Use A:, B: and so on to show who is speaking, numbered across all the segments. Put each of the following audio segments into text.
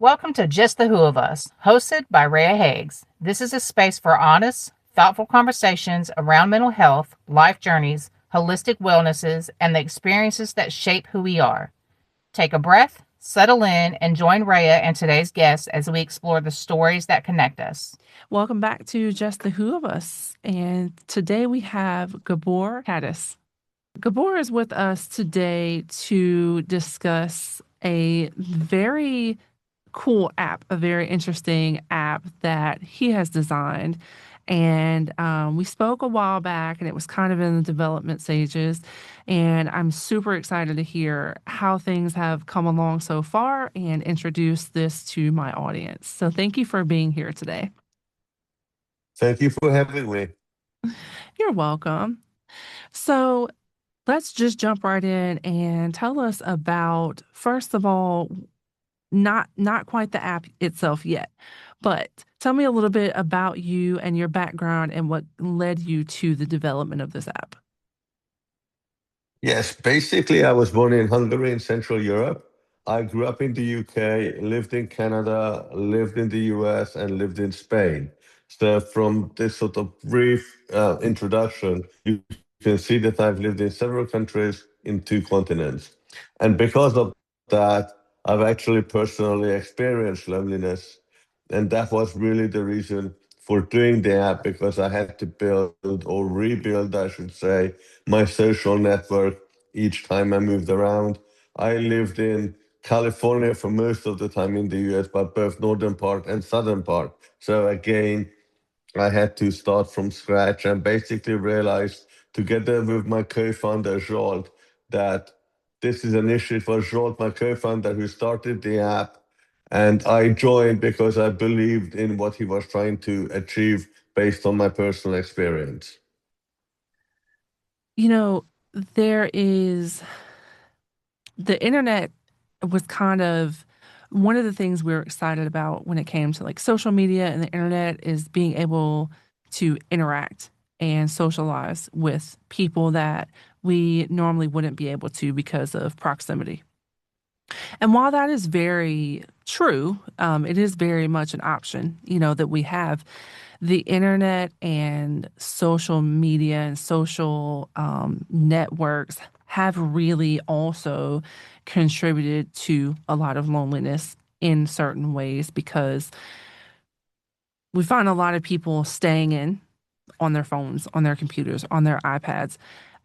A: Welcome to Just the Who of Us, hosted by Reah Hagues. This is a space for honest, thoughtful conversations around mental health, life journeys, holistic wellnesses, and the experiences that shape who we are. Take a breath, settle in, and join Reah and today's guests as we explore the stories that connect us.
B: Welcome back to Just the Who of Us. And today we have Gabor Hagues. Gabor is with us today to discuss a very cool app, a very interesting app that he has designed. And we spoke a while back, and it was kind of in the development stages. And I'm super excited to hear how things have come along so far and introduce this to my audience. So thank you for being here today.
C: Thank you for having me.
B: You're welcome. So let's just jump right in and tell us about, first of all, not quite the app itself yet, but tell me a little bit about you and your background and what led you to the development of this app.
C: Yes, basically, I was born in Hungary in Central Europe. I grew up in the UK, lived in Canada, lived in the US, and lived in Spain. So, from this sort of brief introduction, you can see that I've lived in several countries in two continents. And because of that, I've actually personally experienced loneliness. And that was really the reason for doing the app, because I had to build or rebuild, I should say, my social network each time I moved around. I lived in California for most of the time in the US, but both northern part and southern part. So again, I had to start from scratch and basically realized, together with my co-founder Jolt, that this is an issue for Jolt, my co-founder, who started the app. And I joined because I believed in what he was trying to achieve based on my personal experience.
B: You know, there is the internet was kind of one of the things we were excited about when it came to like social media and the internet is being able to interact and socialize with people that we normally wouldn't be able to because of proximity. And while that is very true, it is very much an option, that we have. The internet and social media and social networks have really also contributed to a lot of loneliness in certain ways because we find a lot of people staying in on their phones, on their computers, on their iPads,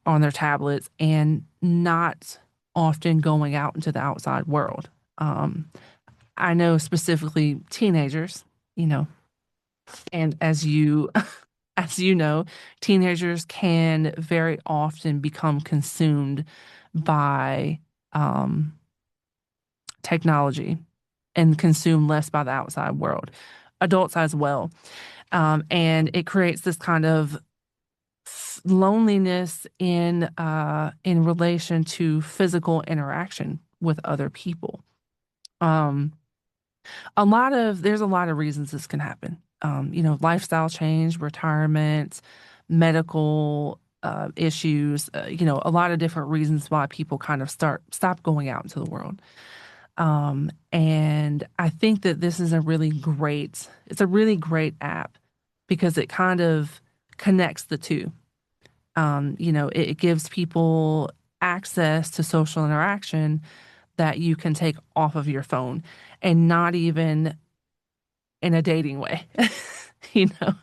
B: on their tablets, and not often going out into the outside world. Um, I know specifically teenagers, you know, and as you as you know, teenagers can very often become consumed by um, technology and consume less by the outside world. Adults as well, and it creates this kind of loneliness in relation to physical interaction with other people. Um, there's a lot of reasons this can happen. Lifestyle change, retirement, medical issues. A lot of different reasons why people kind of stop going out into the world. And I think that this is it's a really great app because it kind of connects the two. It gives people access to social interaction that you can take off of your phone and not even in a dating way. you know,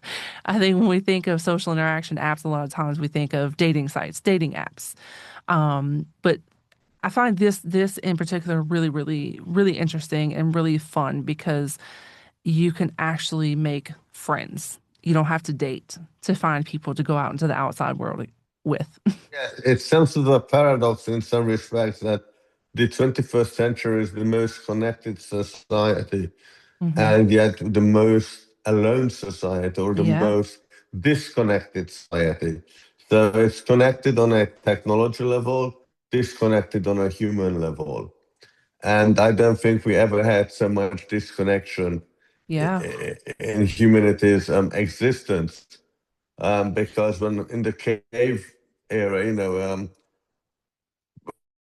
B: I think when we think of social interaction apps, a lot of times we think of dating sites, dating apps. But I find this in particular really, really, really interesting and really fun because you can actually make friends. You don't have to date to find people to go out into the outside world with.
C: Yeah, it sounds to the paradox in some respects that the 21st century is the most connected society,
B: hmm
C: and yet the most alone society, or the
B: Yeah.
C: most disconnected society. So it's connected on a technology level, disconnected on a human level. And I don't think we ever had so much disconnection
B: Yeah.
C: in humanity's existence. Because when in the cave era,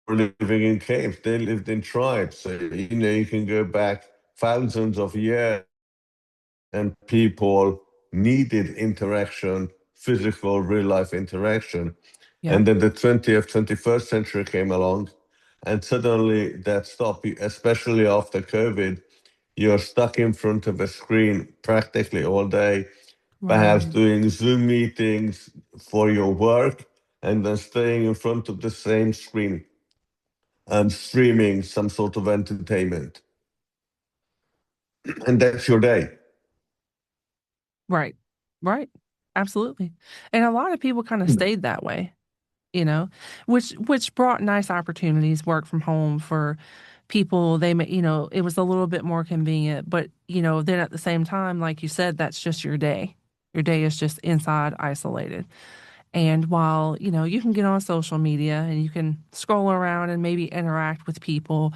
C: were living in caves, they lived in tribes. So, you can go back thousands of years, and people needed interaction, physical, real life interaction.
B: Yep.
C: And then the 20th, 21st century came along, and suddenly that stopped, especially after COVID. You're stuck in front of a screen practically all day, perhaps
B: Right.
C: doing Zoom meetings for your work, and then staying in front of the same screen and streaming some sort of entertainment. And that's your day.
B: Right. Right. Absolutely. And a lot of people kind of stayed that way, you know, which brought nice opportunities, work from home for people. They may, it was a little bit more convenient, but then at the same time, like you said, that's just your day. Your day is just inside isolated. And while, you can get on social media and you can scroll around and maybe interact with people,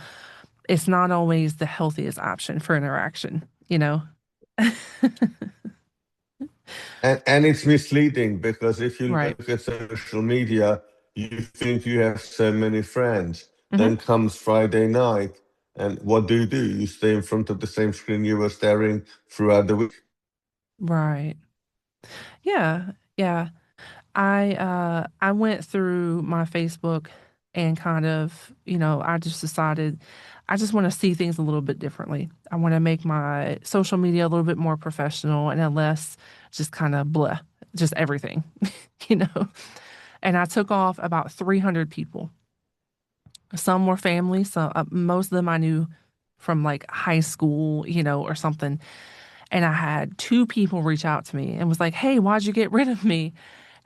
B: it's not always the healthiest option for interaction, you know?
C: And it's misleading because if you
B: Right.
C: look at social media, you think you have so many friends.
B: Hmm.
C: Then comes Friday night, and what do? You stay in front of the same screen you were staring throughout the week.
B: Right. Yeah. Yeah. I went through my Facebook and kind of, I just decided I just want to see things a little bit differently. I want to make my social media a little bit more professional and less just kind of blah, just everything, you know. And I took off about 300 people. Some were family, so most of them I knew from like high school, or something. And I had two people reach out to me and was like, "Hey, why'd you get rid of me?"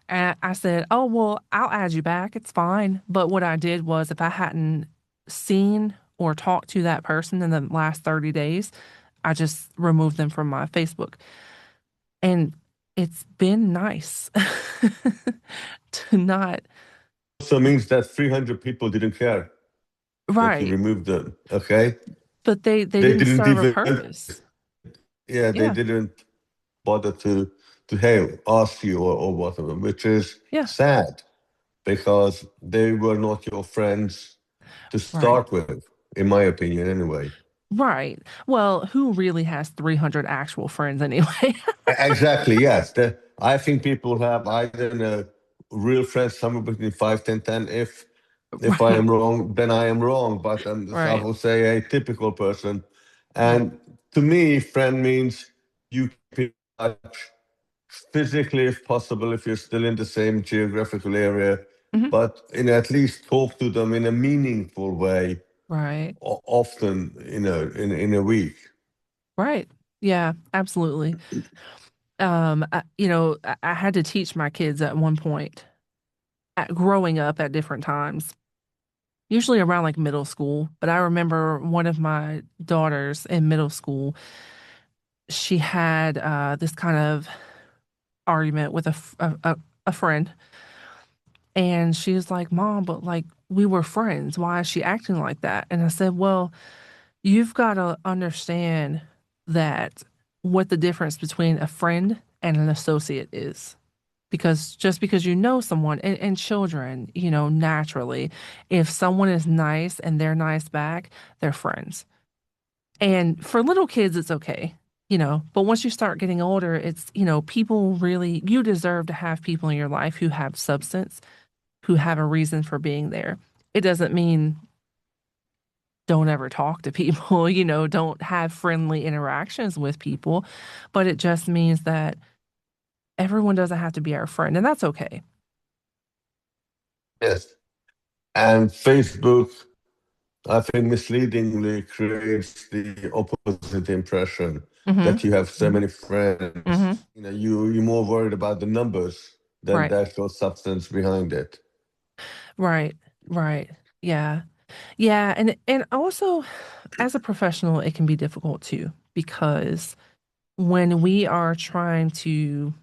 B: And I said, "Oh, well, I'll add you back. It's fine." But what I did was if I hadn't seen or talked to that person in the last 30 days, I just removed them from my Facebook. And it's been nice to not,
C: So means that 300 people didn't care that you
B: right.
C: removed them. Okay,
B: But they
C: they
B: didn't
C: didn't
B: serve a
C: even,
B: purpose.
C: yeah, they
B: Yeah.
C: didn't bother to hey ask you or whatever, which is
B: Yeah.
C: sad because they were not your friends to
B: Right.
C: start with, in my opinion, anyway.
B: Right. Well, who really has 300 actual friends anyway?
C: Exactly, yes. I think people have, I don't know, real friends somewhere between 5, 10, 10. If I
B: Right.
C: am wrong, then I am wrong. But I
B: Right.
C: will say a typical person.
B: Right.
C: And to me, friend means you keep in touch physically, if possible, if you're still in the same geographical area,
B: Hmm.
C: but at least talk to them in a meaningful way,
B: Right.
C: often, in a week.
B: Right. Yeah, absolutely. I had to teach my kids at one point, growing up at different times, usually around like middle school. But I remember one of my daughters in middle school, she had this kind of argument with a friend. And she was like, "Mom, but like we were friends. Why is she acting like that?" And I said, "Well, you've got to understand that what the difference between a friend and an associate is. Because just because you know someone and children, naturally, if someone is nice and they're nice back, they're friends. And for little kids, it's okay, but once you start getting older, it's, people really, you deserve to have people in your life who have substance, who have a reason for being there. It doesn't mean don't ever talk to people, don't have friendly interactions with people, but it just means that everyone doesn't have to be our friend, and that's okay.
C: Yes. And Facebook, I think, misleadingly creates the opposite impression
B: Hmm.
C: that you have so many friends.
B: Hmm.
C: You're more worried about the numbers than
B: Right.
C: the actual substance behind it.
B: Right. Right. Yeah. Yeah. And also as a professional, it can be difficult too, because when we are trying to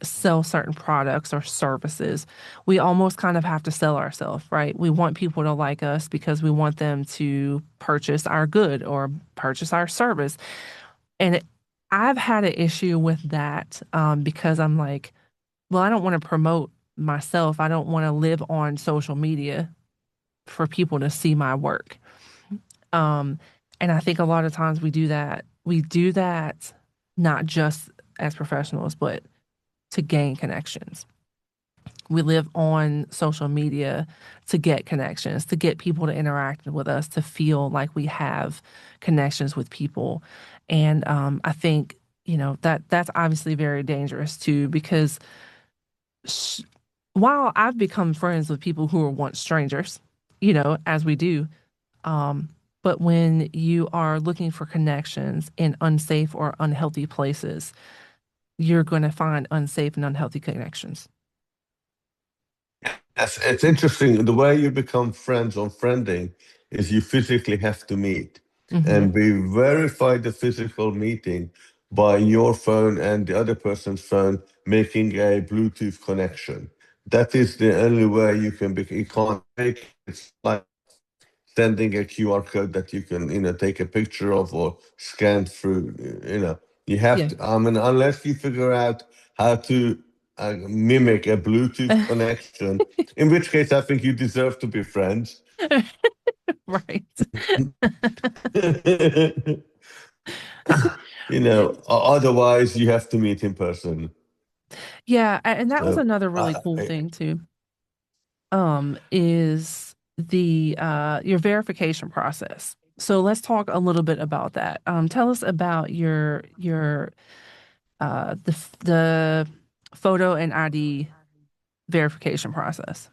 B: sell certain products or services, we almost kind of have to sell ourselves, right? We want people to like us because we want them to purchase our good or purchase our service. And I've had an issue with that, because I'm like, well, I don't want to promote myself. I don't want to live on social media for people to see my work. Um, And I think a lot of times we do that. We do that not just as professionals, but to gain connections. We live on social media to get connections, to get people to interact with us, to feel like we have connections with people. And I think, that's obviously very dangerous too, because sh- while I've become friends with people who were once strangers, as we do, um, but when you are looking for connections in unsafe or unhealthy places, you're going to find unsafe and unhealthy connections.
C: Yes, it's interesting. The way you become friends on friending is you physically have to meet.
B: Hmm.
C: And we verify the physical meeting by your phone and the other person's phone making a Bluetooth connection. That is the only way you can be, you can't fake it. It's like sending a QR code that you can, take a picture of or scan through. You have
B: Yeah.
C: to, I mean, unless you figure out how to mimic a Bluetooth connection, in which case I think you deserve to be friends.
B: Right.
C: Otherwise you have to meet in person.
B: Yeah, and that was
C: So,
B: another really cool thing too. Is the your verification process. So let's talk a little bit about that. Tell us about your the photo and ID verification process.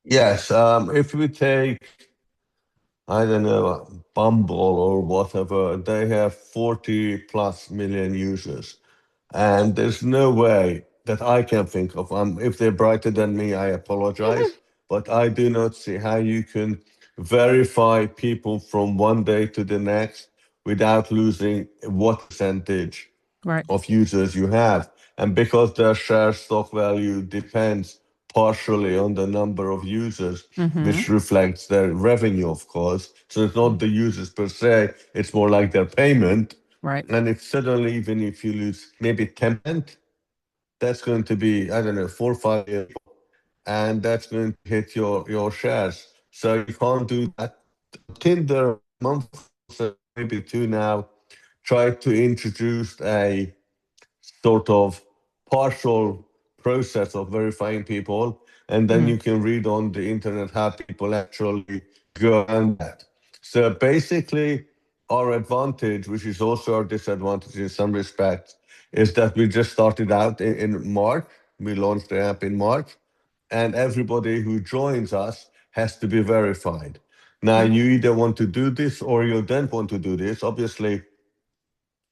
C: yes, if we take, I don't know, Bumble or whatever, they have 40 plus million users. And there's no way that I can think of. If they're brighter than me, I apologize. But I do not see how you can verify people from one day to the next without losing what percentage
B: Right.
C: of users you have. And because their share stock value depends partially on the number of users,
B: Mm-hmm.
C: which reflects their revenue, of course. So it's not the users per se, it's more like their payment.
B: Right.
C: And if suddenly, even if you lose maybe 10%, that's going to be, I don't know, 4 or 5 years, and that's going to hit your shares. So you can't do that. Tinder, a month, or maybe two now, tried to introduce a sort of partial process of verifying people, and then
B: Mm.
C: you can read on the internet how people actually go around that. So basically, our advantage, which is also our disadvantage in some respects, is that we just started out in March. We launched the app in March, and everybody who joins us has to be verified. Now,
B: Okay.
C: you either want to do this or you don't want to do this. Obviously,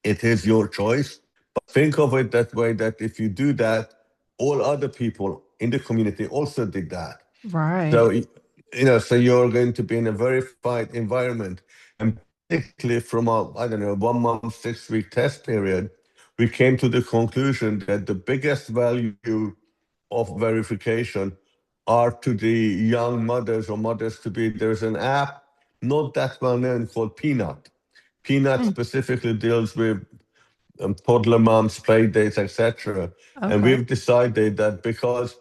C: it is your choice. But think of it that way, that if you do that, all other people in the community also did that. So,
B: Right.
C: so you're going to be in a verified environment. And basically from a, I don't know, 1 month, 6 week test period, we came to the conclusion that the biggest value of verification are to the young mothers or mothers to be. There's an app not that well known called Peanut. Peanut
B: Mm.
C: specifically deals with toddler moms, play dates, etc. And
B: Okay.
C: we've decided that because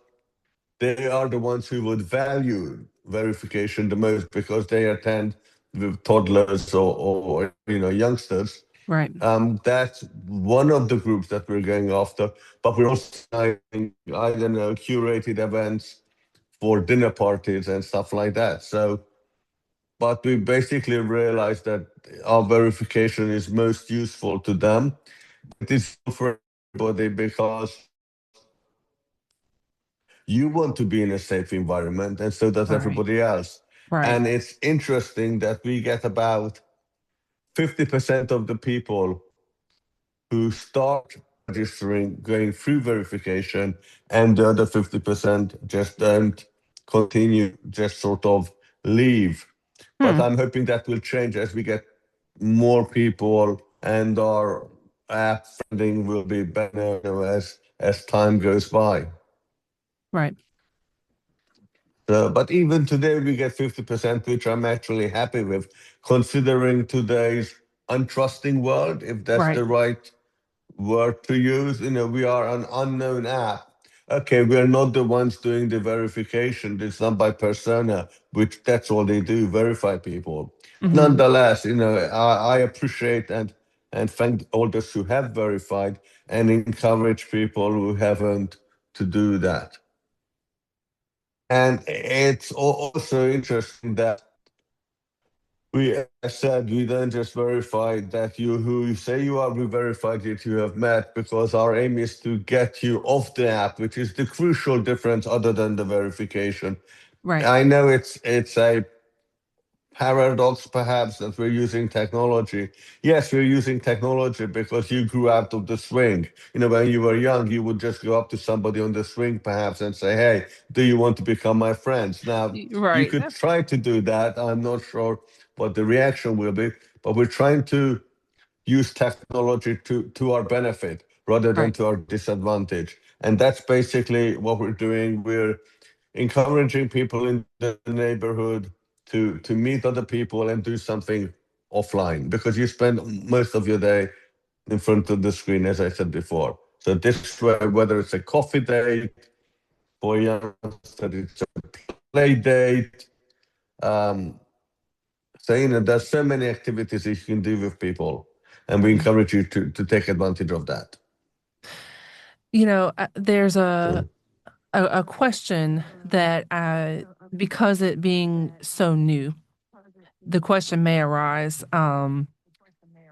C: they are the ones who would value verification the most because they attend with toddlers or youngsters.
B: Right.
C: That's one of the groups that we're going after. But we're also trying, I don't know, curated events for dinner parties and stuff like that. So, but we basically realized that our verification is most useful to them. It is for everybody because you want to be in a safe environment, and so does
B: Right.
C: everybody else.
B: Right.
C: And it's interesting that we get about 50% of the people who start registering going through verification, and the other 50% just don't continue, just sort of leave. But
B: Hmm.
C: I'm hoping that will change as we get more people and our app funding will be better, as time goes by.
B: Right.
C: But even today, we get 50%, which I'm actually happy with, considering today's untrusting world, if that's
B: Right.
C: the right word to use. We are an unknown app. okay, we're not the ones doing the verification. It's done by persona, which that's all they do, verify people.
B: Hmm.
C: Nonetheless, I appreciate and thank all those who have verified and encourage people who haven't to do that. And it's also interesting that we, as I said, we don't just verify that you who you say you are, we verified that you have met, because our aim is to get you off the app, which is the crucial difference other than the verification.
B: Right.
C: I know it's a paradox perhaps that we're using technology. Yes, we're using technology because you grew out of the swing. When you were young, you would just go up to somebody on the swing perhaps and say, hey, do you want to become my friends? Now, you
B: Right.
C: could try to do that. I'm not sure what the reaction will be, but we're trying to use technology to our benefit rather than
B: Right.
C: to our disadvantage. And that's basically what we're doing. We're encouraging people in the neighborhood to meet other people and do something offline, because you spend most of your day in front of the screen, as I said before. So this way, whether it's a coffee date for youngsters, it's a play date. Um, so there's so many activities you can do with people, and we
B: Mhm.
C: encourage you to take advantage of that.
B: There's a,
C: So
B: a a question that because it being so new, the question may arise.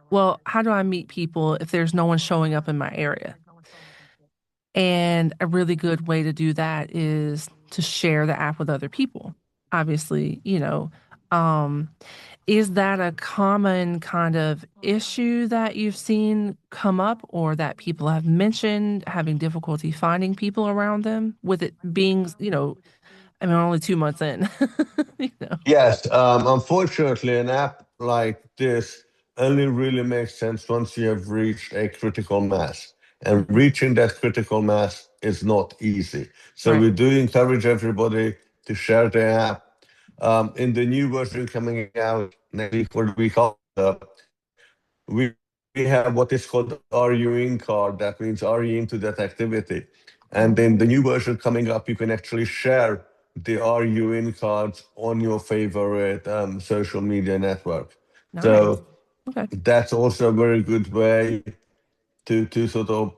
B: Well, how do I meet people if there's no one showing up in my area? And a really good way to do that is to share the app with other people. Obviously, um, is that a common kind of issue that you've seen come up or that people have mentioned having difficulty finding people around them with it being, I mean, only 2 months in, you know?
C: yes, unfortunately, an app like this only really makes sense once you have reached a critical mass. And
B: Mhm.
C: reaching that critical mass is not easy. So
B: Right.
C: we do encourage everybody to share the app. In the new version coming out next week or the week after, we have what is called RU in card. That means are you into that activity? And in the
B: Oh,
C: new version coming up, you can actually share the RU in cards on your favorite social media network.
B: nice.
C: So
B: Okay.
C: that's also a very good way to sort of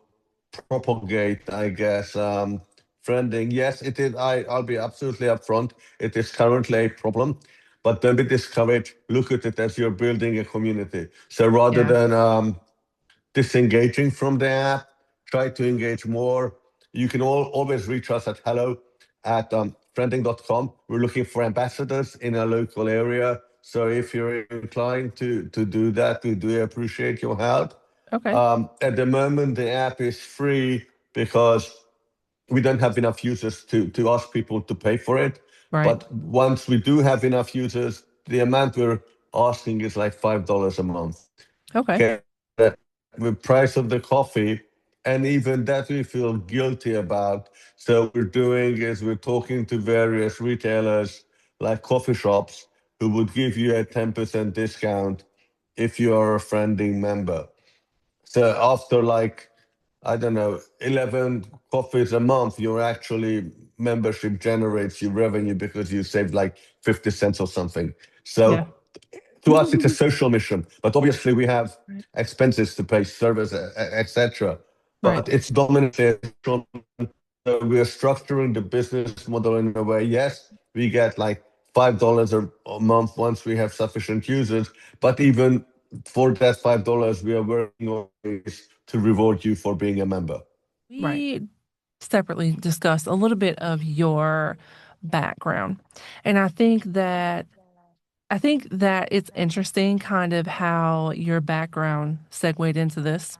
C: propagate, I guess, friending. Yes, it is. I'll be absolutely upfront. It is currently a problem, but don't be discouraged. Look at it as you're building a community. So rather
B: Yeah.
C: than disengaging from the app, try to engage more. You can always reach us at hello at friending.com. We're looking for ambassadors in a local area. So if you're inclined to do that, we do appreciate your help.
B: Okay.
C: At the moment, the app is free because we don't have enough users to ask people to pay for it.
B: Right.
C: But once we do have enough users, the amount we're asking is like $5 a month.
B: Okay.
C: Okay, the price of the coffee, and even that we feel guilty about. So what we're doing is we're talking to various retailers like coffee shops who would give you a 10% discount if you are a friending member. So after like, I don't know, 11 coffees a month, your actually membership generates you revenue because you saved like 50 cents or something.
B: Yeah.
C: So to us, it's a social mission, but obviously we have
B: Right.
C: expenses to pay, service, etc.
B: Right.
C: But it's dominantly a social mission. So we are structuring the business model in a way. Yes, we get like $5 a month once we have sufficient users, but even for that $5, we are working on ways to reward you for being a member.
B: Right. We separately discussed a little bit of your background. And I think that it's interesting kind of how your background segued into this.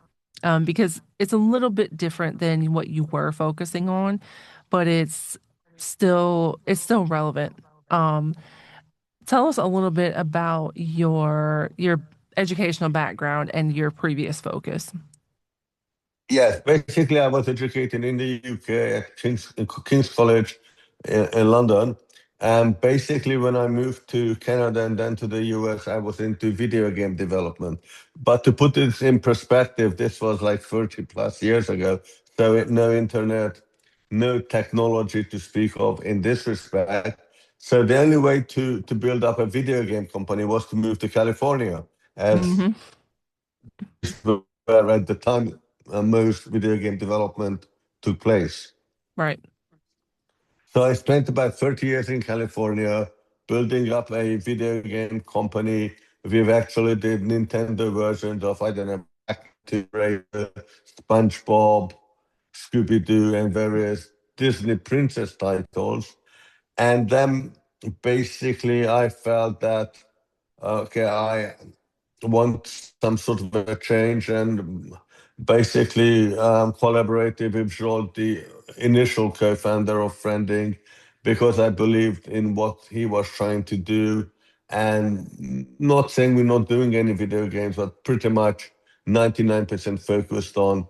B: Because it's a little bit different than what you were focusing on, but it's still relevant. Um, Tell us a little bit about your educational background and your previous focus.
C: Yes, basically, I was educated in the UK at King's College in London. And basically, when I moved to Canada and then to the US, I was into video game development. But to put this in perspective, this was like 30 plus years ago. So no internet, no technology to speak of in this respect. So the only way to build up a video game company was to move to California, as
B: Hmm.
C: where at the time most video game development took place.
B: Right.
C: So I spent about 30 years in California building up a video game company. We've actually did Nintendo versions of, I don't know, Back to Raider, SpongeBob, Scooby-Doo, and various Disney princess titles. And then basically I felt that, okay, I want some sort of a change, and basically collaborated with Joel, the initial co-founder of Friending, because I believed in what he was trying to do. And not saying we're not doing any video games, but pretty much 99% focused on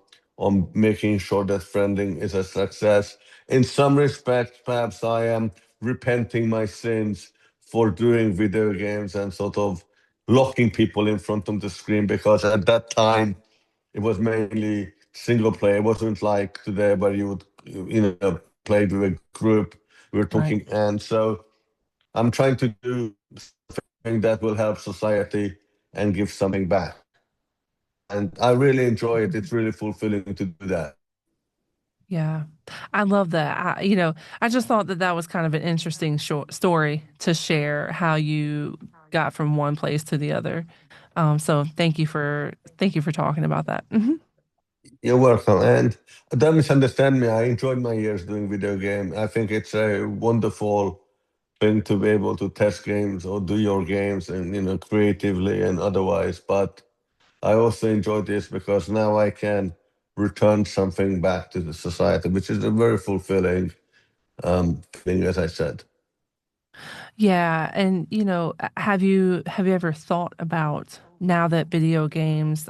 C: making sure that Friending is a success. In some respects, perhaps I am repenting my sins for doing video games and sort of locking people in front of the screen, because at that time it was mainly single player. It wasn't like today where you would play with a group. We were
B: Right.
C: talking, and so I'm trying to do something that will help society and give something back. And I really enjoy it. It's really fulfilling to do that.
B: Yeah, I love that. I just thought that that was kind of an interesting short story to share how you got from one place to the other. So thank you for talking about that. Hmm.
C: You're welcome. And don't misunderstand me. I enjoyed my years doing video game. I think it's a wonderful thing to be able to test games or do your games and creatively and otherwise. But I also enjoy this because now I can return something back to the society, which is a very fulfilling thing, as I said.
B: Yeah, and have you ever thought about now that video games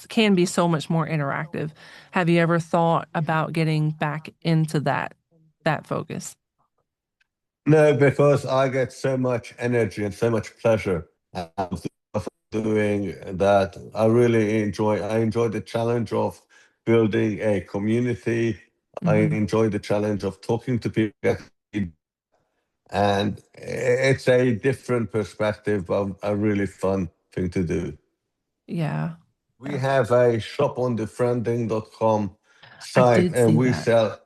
B: can be so much more interactive? Have you ever thought about getting back into that focus?
C: No, because I get so much energy and so much pleasure out of doing that. I really enjoy. I enjoy the challenge of building a community. I
B: Hmm.
C: enjoy the challenge of talking to people, and it's a different perspective of a really fun thing to do.
B: Yeah,
C: We have a shop on the friending.com
B: I
C: site,
B: did
C: and
B: see
C: we
B: that.
C: sell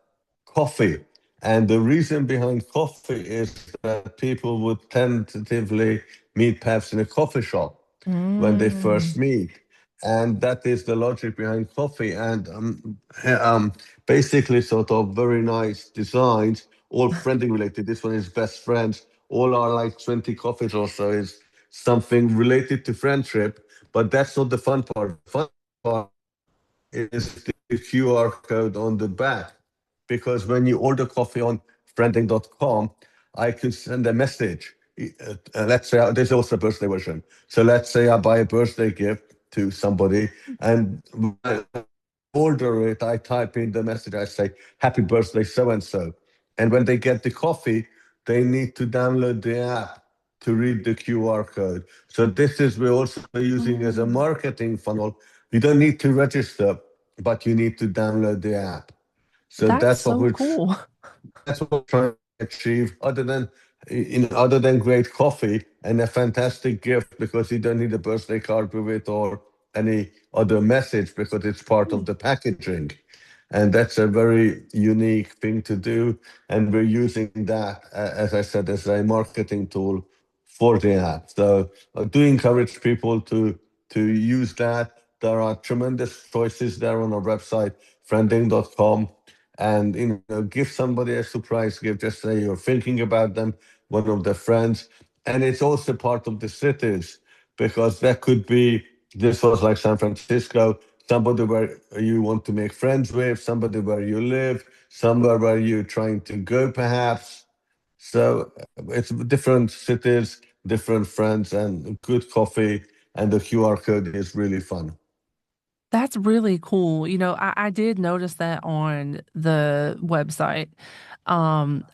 C: coffee. And the reason behind coffee is that people would tentatively meet perhaps in a coffee shop when they
B: Mm,
C: first meet. And that is the logic behind coffee. And basically, sort of very nice designs, all friendly related. This one is best friends. All are like 20 coffees or so is something related to friendship. But that's not the fun part. The fun part is the QR code on the back. Because when you order coffee on friending.com, I can send a message. Let's say there's also a birthday version. So let's say I buy a birthday gift to somebody, and when I order it, I type in the message, I say, Happy birthday, so and so. And when they get the coffee, they need to download the app to read the QR code. So this is we're also using as a
B: mm,
C: marketing funnel. You don't need to register, but you need to download the app. So
B: that's
C: that's what
B: so
C: we're
B: cool.
C: trying to achieve. Other than great coffee and a fantastic gift, because you don't need a birthday card with it or any other message, because it's part of the packaging. And that's a very unique thing to do. And we're using that, as I said, as a marketing tool for the app. So I do encourage people to use that. There are tremendous choices there on our website, friending.com. And give somebody a surprise gift. Just say you're thinking about them, one of their friends. And it's also part of the cities, because that could be, this was like San Francisco, somebody where you want to make friends with, somebody where you live, somewhere where you're trying to go, perhaps. So it's different cities, different friends, and good coffee. And the QR code is really fun.
B: That's really cool. I did notice that on the website. Um,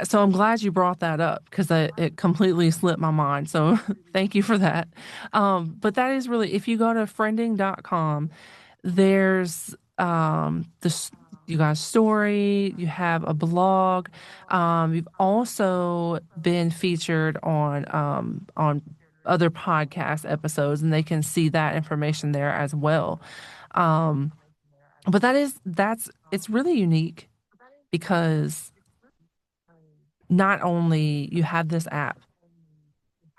B: so I'm glad you brought that up because it completely slipped my mind. So thank you for that. But that is really, if you go to friending.com, there's you guys' story, you have a blog. You've also been featured on other podcast episodes, and they can see that information there as well. Um, but that's it's really unique because not only you have this app,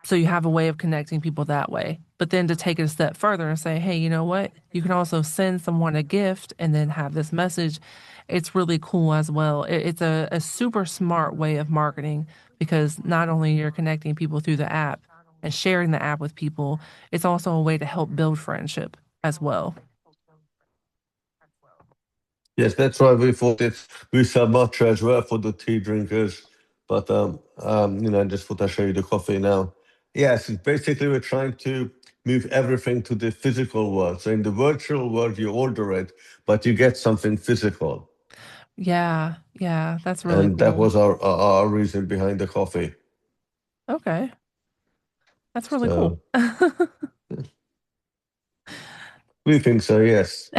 B: so you have a way of connecting people that way. But then to take it a step further and say, hey, you know what? You can also send someone a gift and then have this message. It's really cool as well. It's a super smart way of marketing because not only you're connecting people through the app and sharing the app with people, it's also a way to help build friendship as well.
C: Yes, that's why we thought we sell matcha as well for the tea drinkers. But I just thought I'd show you the coffee now. Yes, it's basically we're trying to move everything to the physical world. So in the virtual world, you order it, but you get something physical,
B: Yeah, yeah, that's really
C: and that
B: cool.
C: was our reason behind the coffee.
B: Okay, that's really cool.
C: So we think so. Yes.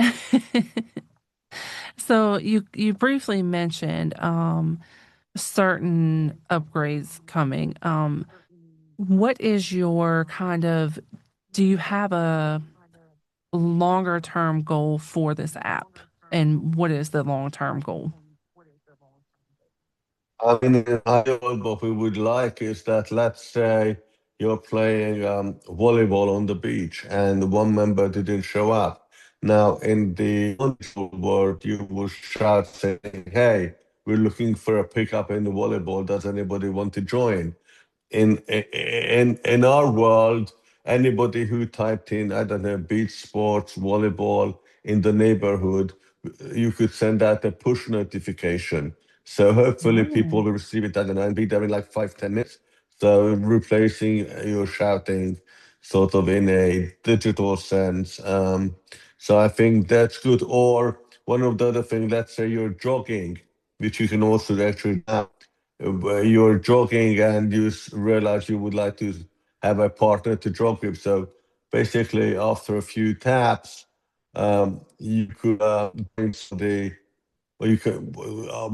B: So you briefly mentioned certain upgrades coming. What is your kind of, do you have a longer term goal for this app? And what is the long term goal?
C: I mean, in ideal, what we would like is that, let's say you're playing volleyball on the beach and one member didn't show up. Now, in the virtual world, you will shout saying, "Hey, we're looking for a pickup in the volleyball. Does anybody want to join?" In our world, anybody who typed in, I don't know, beach sports, volleyball in the neighborhood, you could send out a push notification. So hopefully people
B: Oh,
C: will receive it, I don't know, and be there in like 5, 10 minutes. So replacing your shouting sort of in a digital sense. So I think that's good. Or one of the other things, let's say you're jogging, which you can also actually you're jogging and you realize you would like to have a partner to jog with. So basically, after a few taps, you could bring the or you could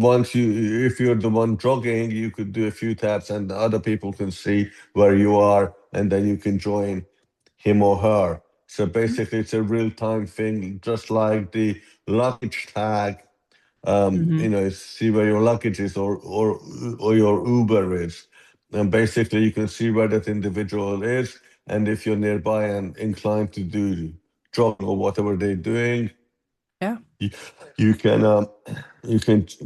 C: once you if you're the one jogging, you could do a few taps, and the other people can see where you are, and then you can join him or her. So basically, it's a real time thing, just like the luggage tag,
B: mm-hmm.
C: see where your luggage is, or your Uber is. And basically you can see where that individual is. And if you're nearby and inclined to do jogging or whatever they're doing,
B: Yeah,
C: you, you can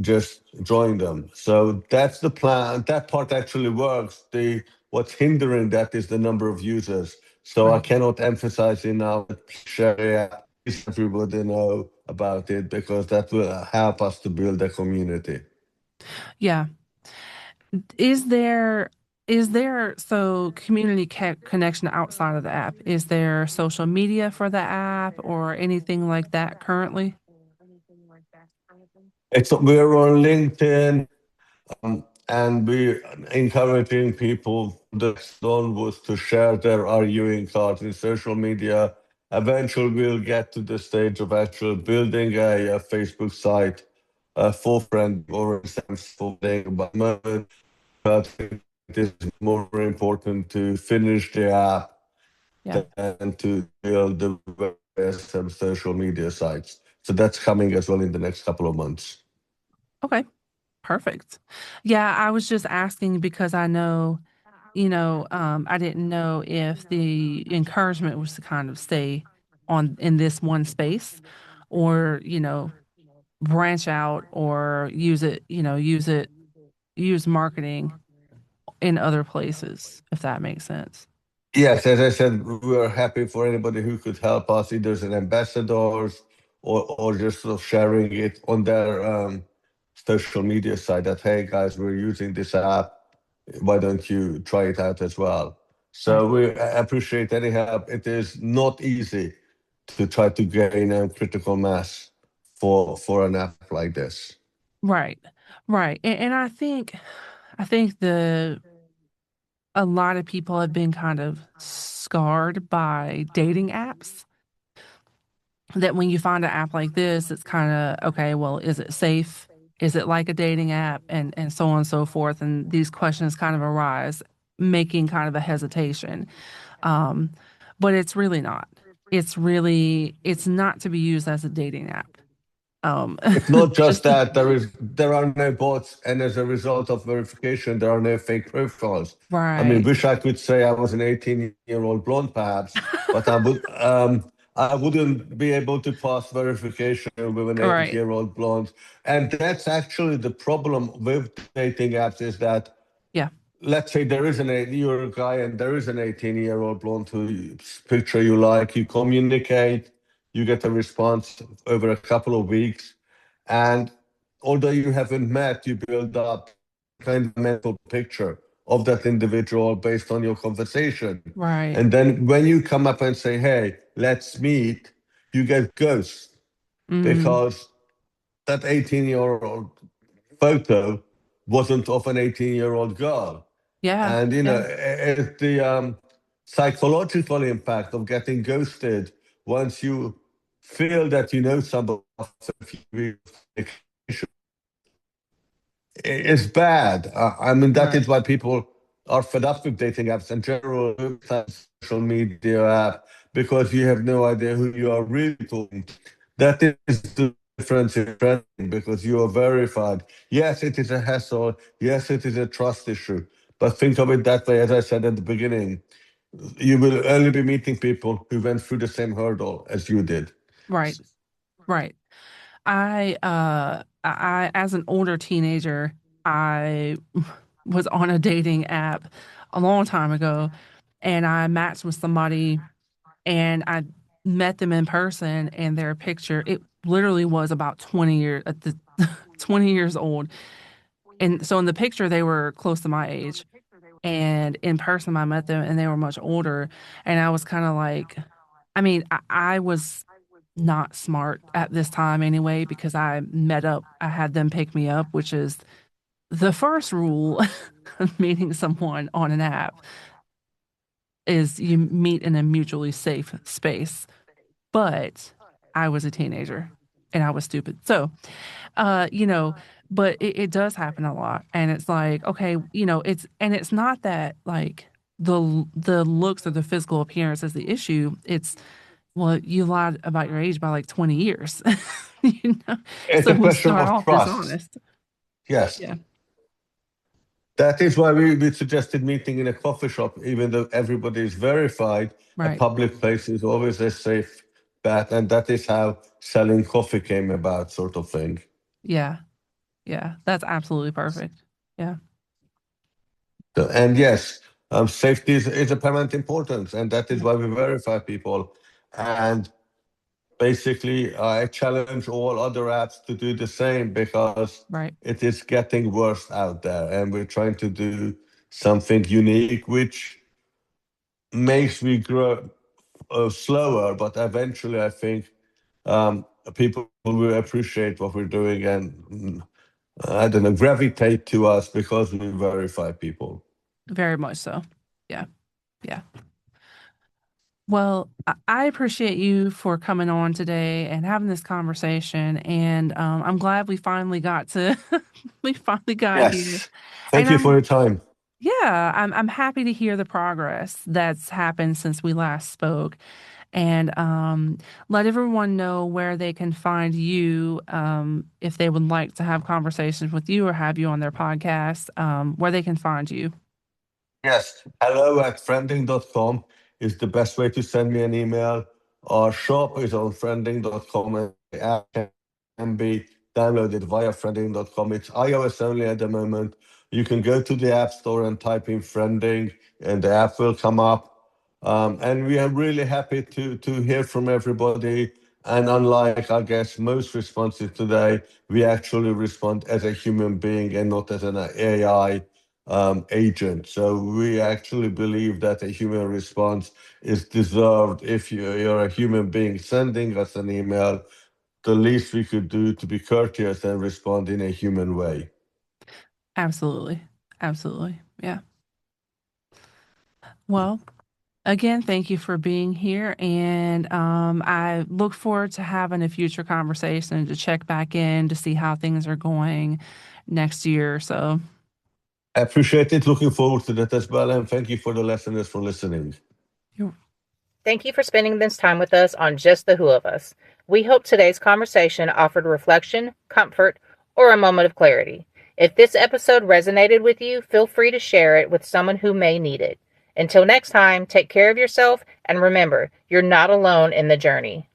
C: just join them. So that's the plan. That part actually works. The What's hindering that is the number of users. So I
B: right.
C: cannot emphasize enough that share it, please everybody know about it, because that will help us to build a community.
B: Yeah. Is there so community connection outside of the app? Is there social media for the app or anything like that currently?
C: We're on LinkedIn, and we're encouraging people that's done was to share their arguing cards in social media. Eventually, we'll get to the stage of actually building a Facebook site for friend or for but moment. But it is more important to finish the app
B: Yeah.
C: than to build the various social media sites. So that's coming as well in the next couple of months.
B: Okay. Perfect. Yeah, I was just asking because I know, I didn't know if the encouragement was to kind of stay on in this one space or, branch out or use marketing in other places, if that makes sense.
C: Yes, as I said, we are happy for anybody who could help us, either as an ambassadors or just sort of sharing it on their social media site that, hey guys, we're using this app. Why don't you try it out as well?
B: Right.
C: So we appreciate any help. It is not easy to try to gain a critical mass for an app like this.
B: Right. Right. And I think the a lot of people have been kind of scarred by dating apps that when you find an app like this, it's kind of okay, well, is it safe? Is it like a dating app? And so on and so forth. And these questions kind of arise, making kind of a hesitation. Um, but it's really not. It's not to be used as a dating app. Um,
C: It's not just
B: just
C: that there are no bots, and as a result of verification, there are no fake profiles. I mean,
B: right,
C: wish I could say I was an 18-year-old blonde, perhaps, but I wouldn't be able to pass verification with an
B: right,
C: 8-year-old blonde. And that's actually the problem with dating apps is that,
B: yeah,
C: let's say there is you're a guy and there is an 18-year-old blonde whose picture you like, you communicate, you get a response over a couple of weeks. And although you haven't met, you build up kind of mental picture of that individual based on your conversation.
B: right,
C: And then when you come up and say, hey, let's meet, you get ghosts
B: mm,
C: because that 18-year-old photo wasn't of an 18-year-old girl.
B: yeah,
C: And,
B: yeah,
C: it's the psychological impact of getting ghosted once you feel that you know somebody after a few weeks is bad. I mean, that
B: right,
C: is why people are fed up with dating apps and general social media app because you have no idea who you are really talking to. That is the difference in trending because you are verified. Yes, it is a hassle. Yes, it is a trust issue. But think of it that way, as I said at the beginning, you will only be meeting people who went through the same hurdle as you did.
B: right, right. As an older teenager, I was on a dating app a long time ago, and I matched with somebody, and I met them in person, and their picture, it literally was about 20 years at the 20 years old. And so in the picture, they were close to my age, and in person, I met them, and they were much older. And I was kind of like, I mean, I was not smart at this time anyway, because I had them pick me up, which is the first rule of meeting someone on an app is you meet in a mutually safe space. But I was a teenager and I was stupid. So, you know, but it does happen a lot. And it's like, okay, it's not that like the looks or the physical appearance is the issue. It's well, you lied about your age by like 20 years. you know?
C: It's
B: So
C: a
B: we
C: question
B: start
C: of
B: off
C: trust.
B: dishonest.
C: Yes.
B: Yeah.
C: That is why we suggested meeting in a coffee shop, even though everybody is verified. A
B: Right.
C: public place is always a safe bet, and that is how selling coffee came about, sort of thing.
B: Yeah. Yeah. That's absolutely perfect. Yeah.
C: And yes, safety is a paramount importance, and that is why we verify people. And basically, I challenge all other apps to do the same because
B: Right.
C: it is getting worse out there, and we're trying to do something unique, which makes me grow slower, but eventually I think people will appreciate what we're doing and I don't know, gravitate to us because we verify people.
B: Very much so. Yeah. Yeah. Well, I appreciate you for coming on today and having this conversation. And I'm glad we finally got to, we finally got here.
C: Yes.
B: And
C: Thank you for your time.
B: yeah, I'm happy to hear the progress that's happened since we last spoke. And let everyone know where they can find you if they would like to have conversations with you or have you on their podcast, where they can find you.
C: Yes. Hello at friending.com is the best way to send me an email. Our shop is on friending.com and the app can be downloaded via friending.com. It's iOS only at the moment. You can go to the App Store and type in friending and the app will come up. And we are really happy to hear from everybody. And unlike, I guess, most responses today, we actually respond as a human being and not as an AI agent. So we actually believe that a human response is deserved. If you're a human being sending us an email, the least we could do to be courteous and respond in a human way.
B: Absolutely. Absolutely. Yeah. Well, Again, thank you for being here. And I look forward to having a future conversation to check back in to see how things are going next year or so.
C: I appreciate it. Looking forward to that as well. And thank you for the listeners for listening.
A: Thank you for spending this time with us on Just the Who of Us. We hope today's conversation offered reflection, comfort, or a moment of clarity. If this episode resonated with you, feel free to share it with someone who may need it. Until next time, take care of yourself and remember, you're not alone in the journey.